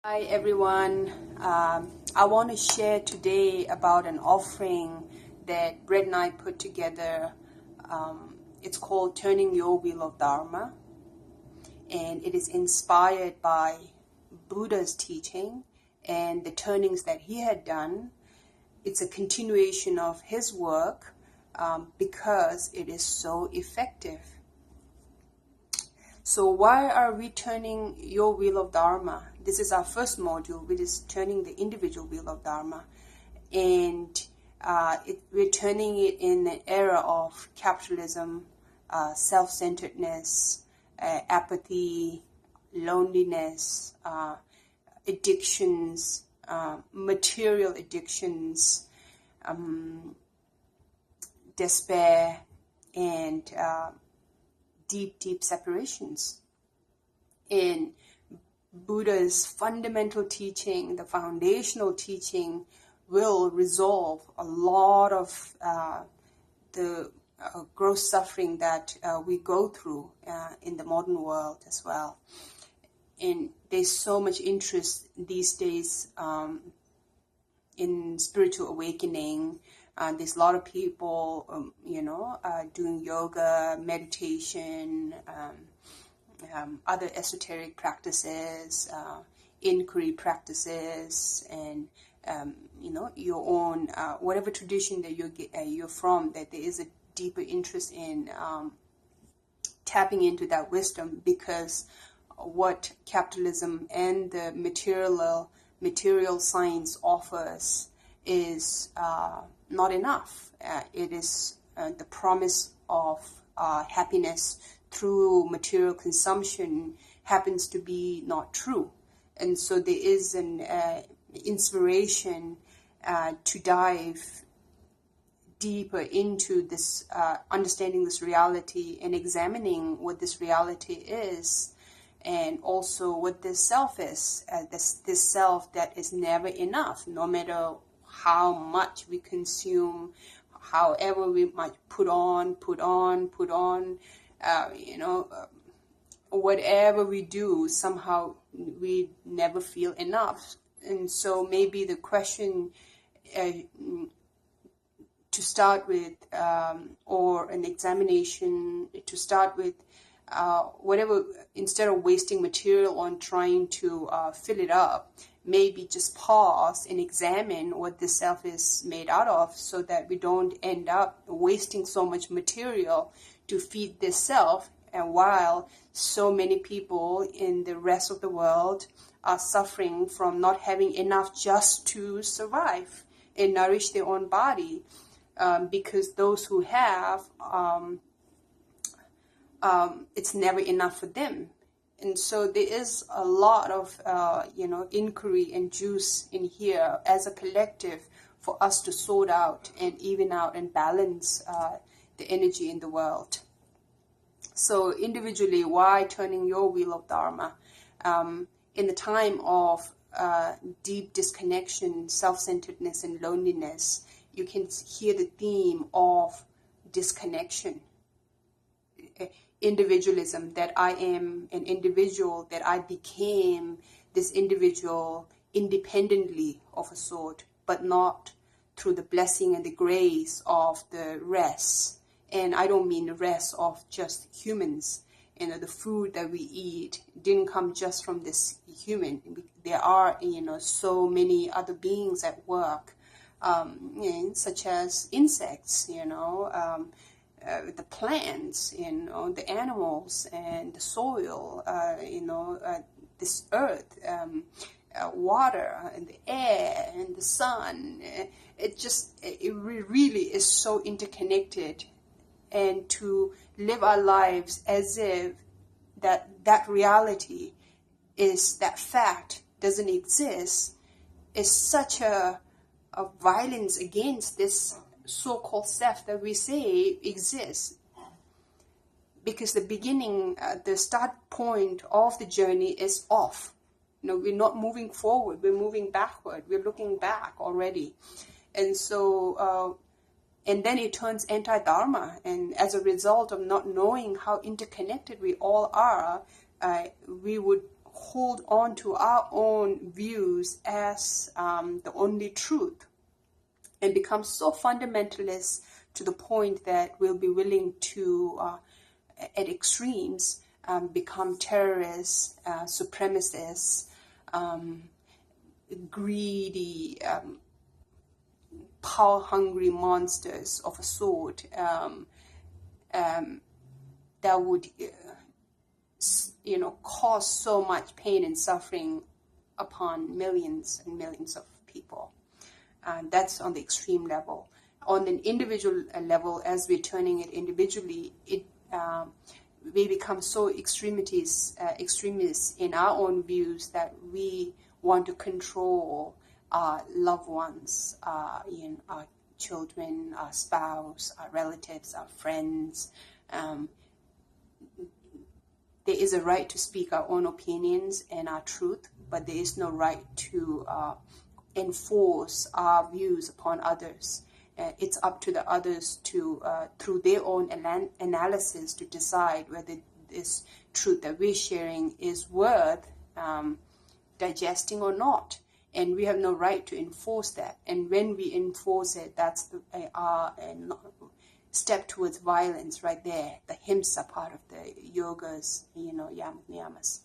Hi everyone. I want to share today about an offering that Brett and I put together. It's called Turning Your Wheel of Dharma, and it is inspired by Buddha's teaching and the turnings that he had done. It's a continuation of his work because it is so effective. So why are we turning your wheel of Dharma? This is our first module, which is turning the individual wheel of Dharma. And we're turning it in an era of capitalism, self-centeredness, apathy, loneliness, addictions, material addictions, despair, and deep separations. In Buddha's fundamental teaching, the foundational teaching will resolve a lot of the gross suffering that we go through in the modern world as well. And there's so much interest these days in spiritual awakening. There's a lot of people, doing yoga, meditation, other esoteric practices, inquiry practices, and your own whatever tradition that you're from. That there is a deeper interest in tapping into that wisdom, because what capitalism and the material science offers is not enough. It is the promise of happiness through material consumption happens to be not true. And so there is an inspiration to dive deeper into this, understanding this reality and examining what this reality is, and also what this self is, this self that is never enough, no matter how much we consume, however we might put on, whatever we do, somehow we never feel enough. And so maybe the question to start with, or an examination to start with, whatever, instead of wasting material on trying to fill it up, maybe just pause and examine what the self is made out of, so that we don't end up wasting so much material to feed this self, and while so many people in the rest of the world are suffering from not having enough just to survive and nourish their own body, because those who have, it's never enough for them. And so there is a lot of, inquiry and juice in here as a collective for us to sort out and even out and balance the energy in the world. So individually, why turning your wheel of Dharma? In the time of deep disconnection, self-centeredness, and loneliness, you can hear the theme of disconnection. Individualism, that I am an individual, that I became this individual independently of a sort, but not through the blessing and the grace of the rest. And I don't mean the rest of just humans. The food that we eat didn't come just from this human. There are, so many other beings at work, such as insects, the plants, the animals and the soil, this earth, water and the air and the sun. It really is so interconnected. And to live our lives as if that reality is, that fact doesn't exist, is such a violence against this so-called self that we say exists. Because the beginning, the start point of the journey is off. We're not moving forward, we're moving backward, we're looking back already. And so, and then it turns anti-dharma. And as a result of not knowing how interconnected we all are, we would hold on to our own views as the only truth, and become so fundamentalist to the point that we'll be willing to, at extremes, become terrorists, supremacists, greedy, power-hungry monsters of a sort, that would, cause so much pain and suffering upon millions and millions of people. That's on the extreme level. On an individual level, as we're turning it individually, we become so extremists in our own views that we want to control our loved ones, our children, our spouse, our relatives, our friends. There is a right to speak our own opinions and our truth, but there is no right to enforce our views upon others. It's up to the others to, through their own analysis, to decide whether this truth that we're sharing is worth digesting or not. And we have no right to enforce that. And when we enforce it, that's our step towards violence right there. The himsa part of the yogas, yamas.